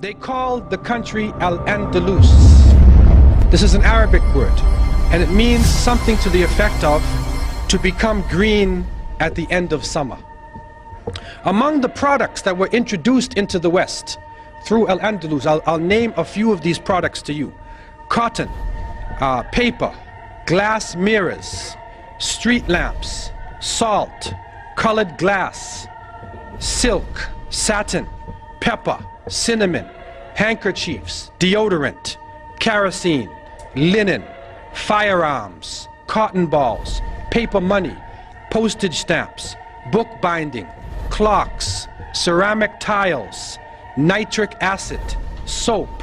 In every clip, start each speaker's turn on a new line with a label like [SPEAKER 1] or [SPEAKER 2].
[SPEAKER 1] They called the country Al-Andalus. This is an Arabic word, and it means something to the effect of to become green at the end of summer. Among the products that were introduced into the West through Al-Andalus, I'll name a few of these products to you. Cotton, paper, glass mirrors, street lamps, salt, colored glass, silk, satin, pepper, cinnamon, handkerchiefs, deodorant, kerosene, linen, firearms, cotton balls, paper money, postage stamps, book binding, clocks, ceramic tiles, nitric acid, soap,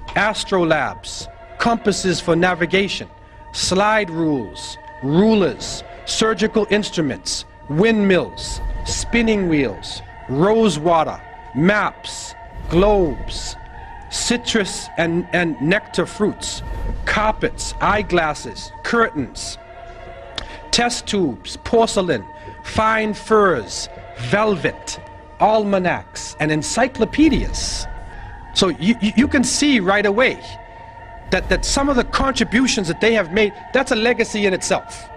[SPEAKER 1] astrolabes, compasses for navigation, slide rules, rulers, surgical instruments, windmills, spinning wheels, rose water, maps, globes, citrus and nectar fruits, carpets, eyeglasses, curtains, test tubes, porcelain, fine furs, velvet, almanacs, and encyclopedias. So you can see right away that some of the contributions that they have made, that's a legacy in itself.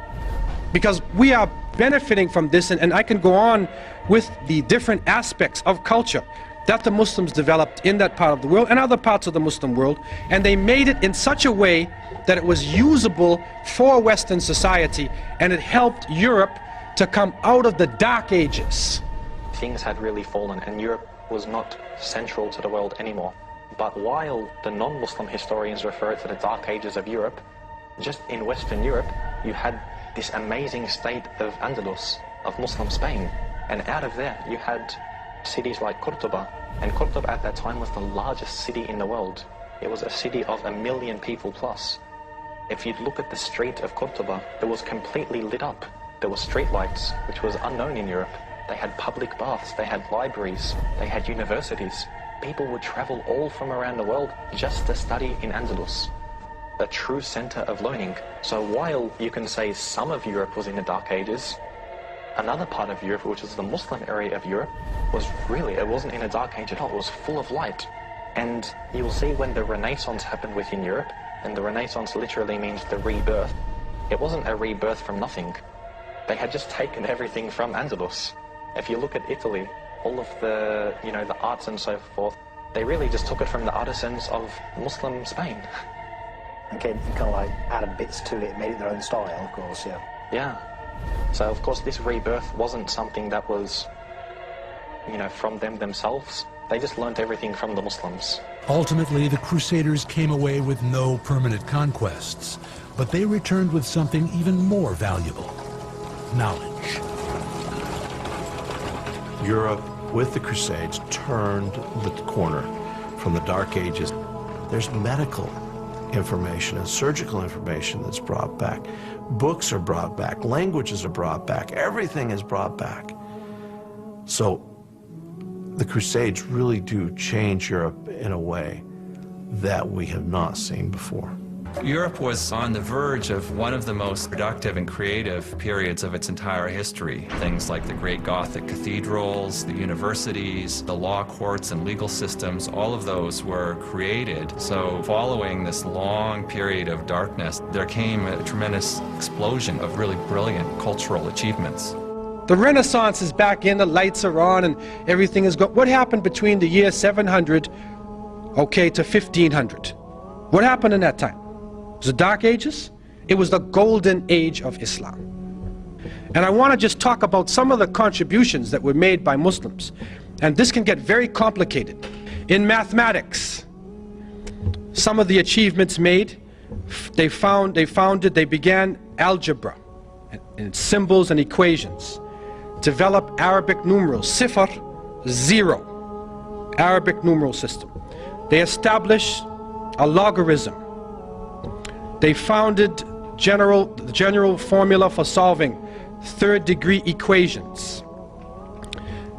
[SPEAKER 1] Because we are benefiting from this, and I can go on with the different aspects of culture that the Muslims developed in that part of the world and other parts of the Muslim world, and they made it in such a way that it was usable for Western society, and it helped Europe to come out of the Dark Ages.
[SPEAKER 2] Things had really fallen and Europe was not central to the world anymore. But while the non-Muslim historians refer to the Dark Ages of Europe, just in Western Europe you had this amazing state of Andalus, of Muslim Spain, and out of there you had cities like Cordoba, and Cordoba at that time was the largest city in the world. It was a city of 1 million people plus. If you look at the street of Cordoba, it was completely lit up. There were street lights, which was unknown in Europe. They had public baths, they had libraries, they had universities. People would travel all from around the world just to study in Andalus, a true center of learning. So while you can say some of Europe was in the Dark Ages, another part of Europe, which is the Muslim area of Europe, it wasn't in a dark age at all. It was full of light. And you'll see when the Renaissance happened within Europe, and the Renaissance literally means the rebirth. It wasn't a rebirth from nothing. They had just taken everything from Andalus. If you look at Italy, all of the, the arts and so forth, they really just took it from the artisans of Muslim Spain.
[SPEAKER 3] Okay, and kind of like added bits to it, made it their own style, of course, yeah.
[SPEAKER 2] Yeah. So, of course, this rebirth wasn't something that was, from them themselves. They just learnt everything from the Muslims.
[SPEAKER 4] Ultimately, the Crusaders came away with no permanent conquests, but they returned with something even more valuable: knowledge.
[SPEAKER 5] Europe, with the Crusades, turned the corner from the Dark Ages. There's medical information and surgical information that's brought back. Books are brought back, languages are brought back, everything is brought back. So the Crusades really do change Europe in a way that we have not seen before.
[SPEAKER 6] Europe was on the verge of one of the most productive and creative periods of its entire history. Things like the great Gothic cathedrals, the universities, the law courts and legal systems, all of those were created. So following this long period of darkness, there came a tremendous explosion of really brilliant cultural achievements.
[SPEAKER 1] The Renaissance is back in, the lights are on, and everything is good. What happened between the year 700, to 1500? What happened in that time? It was the Dark Ages. It was the golden age of Islam. And I want to just talk about some of the contributions that were made by Muslims. And this can get very complicated. In mathematics, some of the achievements made, they began algebra and symbols and equations. Developed Arabic numerals, Sifr, 0, Arabic numeral system. They established a logarithm. They founded the general formula for solving third-degree equations.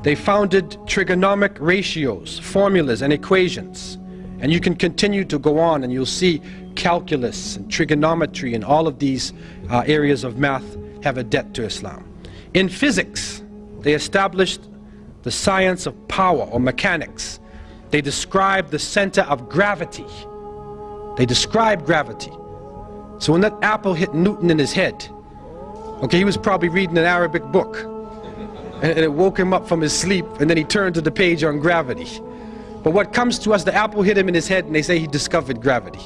[SPEAKER 1] They founded trigonomic ratios, formulas, and equations. And you can continue to go on, and you'll see calculus and trigonometry and all of these areas of math have a debt to Islam. In physics, they established the science of power, or mechanics. They describe the center of gravity. They describe gravity. So when that apple hit Newton in his head, okay, he was probably reading an Arabic book, and it woke him up from his sleep, and then he turned to the page on gravity. But what comes to us, the apple hit him in his head, and they say he discovered gravity.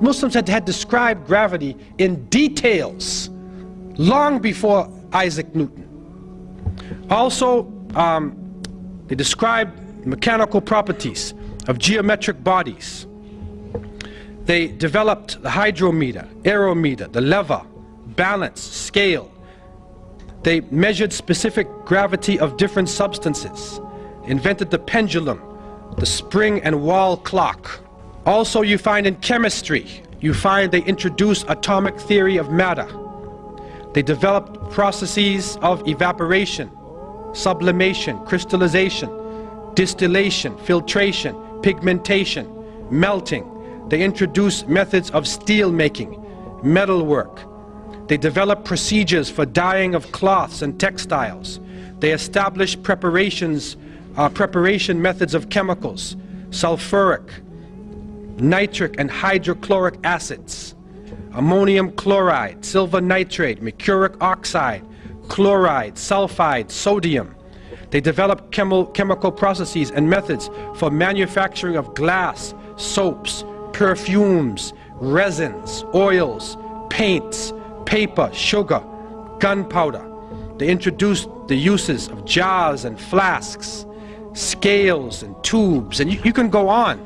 [SPEAKER 1] Muslims had described gravity in details long before Isaac Newton. Also, they described mechanical properties of geometric bodies. They developed the hydrometer, aerometer, the lever, balance, scale. They measured specific gravity of different substances, invented the pendulum, the spring and wall clock. Also, you find in chemistry, they introduced atomic theory of matter. They developed processes of evaporation, sublimation, crystallization, distillation, filtration, pigmentation, melting. They introduced methods of steel making, metalwork. They developed procedures for dyeing of cloths and textiles. They established preparation methods of chemicals, sulfuric, nitric and hydrochloric acids, ammonium chloride, silver nitrate, mercuric oxide, chloride, sulfide, sodium. They developed chemical processes and methods for manufacturing of glass, soaps, perfumes, resins, oils, paints, paper, sugar, gunpowder. They introduced the uses of jars and flasks, scales and tubes, and you can go on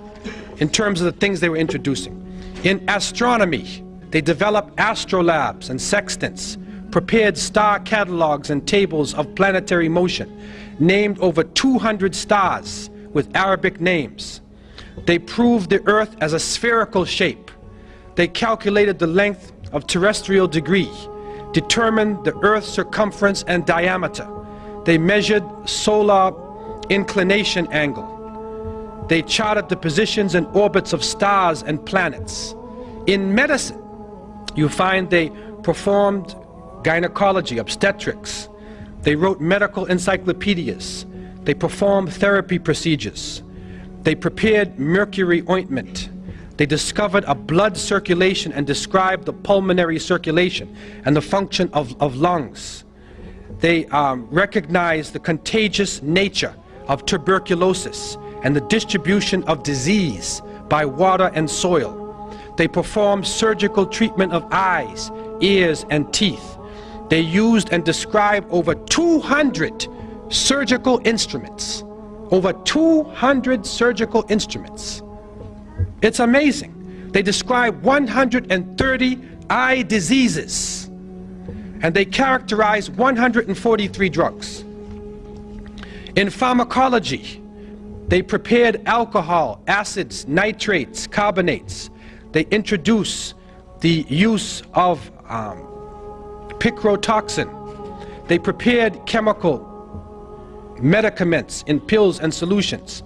[SPEAKER 1] in terms of the things they were introducing. In astronomy, they developed astrolabes and sextants, prepared star catalogs and tables of planetary motion, named over 200 stars with Arabic names. They proved the Earth as a spherical shape. They calculated the length of terrestrial degree, determined the Earth's circumference and diameter. They measured solar inclination angle. They charted the positions and orbits of stars and planets. In medicine, you find they performed gynecology, obstetrics. They wrote medical encyclopedias. They performed therapy procedures. They prepared mercury ointment. They discovered a blood circulation and described the pulmonary circulation and the function of lungs. They recognized the contagious nature of tuberculosis and the distribution of disease by water and soil. They performed surgical treatment of eyes, ears, and teeth. They used and described over 200 surgical instruments. Over 200 surgical instruments. It's amazing. They described 130 eye diseases, and they characterized 143 drugs. In pharmacology, they prepared alcohol, acids, nitrates, carbonates. They introduced the use of picrotoxin. They prepared chemical medicaments in pills and solutions.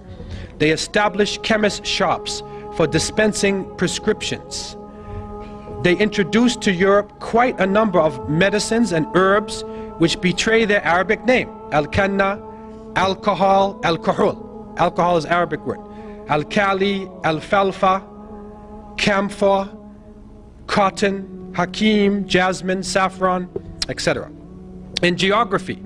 [SPEAKER 1] They established chemist shops for dispensing prescriptions. They introduced to Europe quite a number of medicines and herbs which betray their Arabic name. Al-Kanna, alcohol, alcohol. Alcohol is Arabic word. Al-Kali, alfalfa, camphor, cotton, hakim, jasmine, saffron, etc. In geography,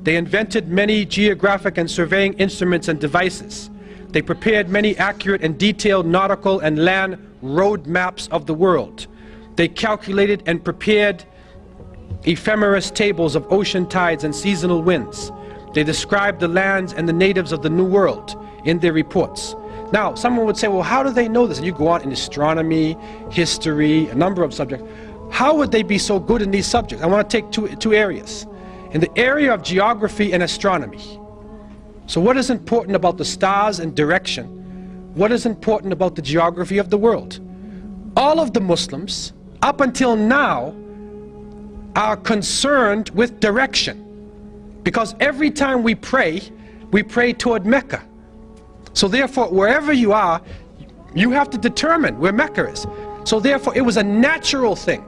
[SPEAKER 1] they invented many geographic and surveying instruments and devices. They prepared many accurate and detailed nautical and land road maps of the world. They calculated and prepared ephemeris tables of ocean tides and seasonal winds. They described the lands and the natives of the New World in their reports. Now, someone would say, well, how do they know this? And you go on in astronomy, history, a number of subjects. How would they be so good in these subjects? I want to take two areas. In the area of geography and astronomy. So what is important about the stars and direction? What is important about the geography of the world? All of the Muslims, up until now, are concerned with direction. Because every time we pray toward Mecca. So therefore, wherever you are, you have to determine where Mecca is. So therefore, it was a natural thing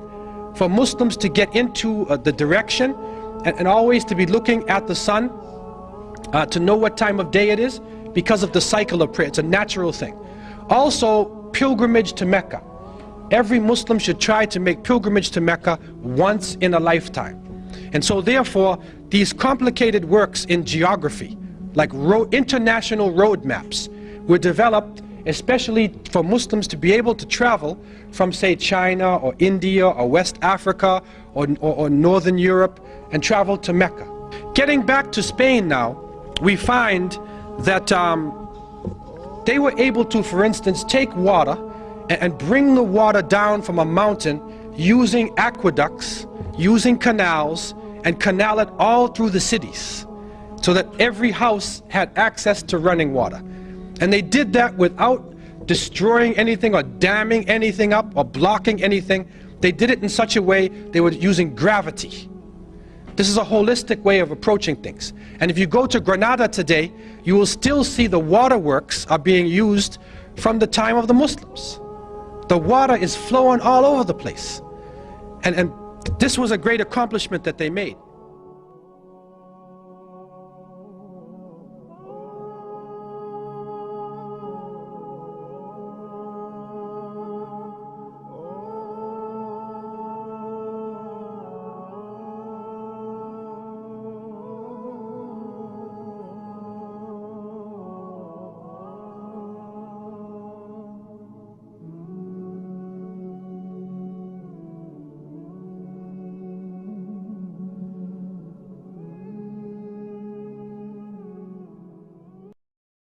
[SPEAKER 1] for Muslims to get into the direction and always to be looking at the sun to know what time of day it is, because of the cycle of prayer. It's a natural thing. Also, pilgrimage to Mecca. Every Muslim should try to make pilgrimage to Mecca once in a lifetime. And so therefore, these complicated works in geography, like international road maps, were developed especially for Muslims to be able to travel from, say, China or India or West Africa or Northern Europe and travel to Mecca. Getting back to Spain now, we find that they were able to, for instance, take water and bring the water down from a mountain using aqueducts, using canals, and canal it all through the cities so that every house had access to running water. And they did that without destroying anything or damming anything up or blocking anything. They did it in such a way they were using gravity. This is a holistic way of approaching things. And if you go to Granada today, you will still see the waterworks are being used from the time of the Muslims. The water is flowing all over the place. And this was a great accomplishment that they made.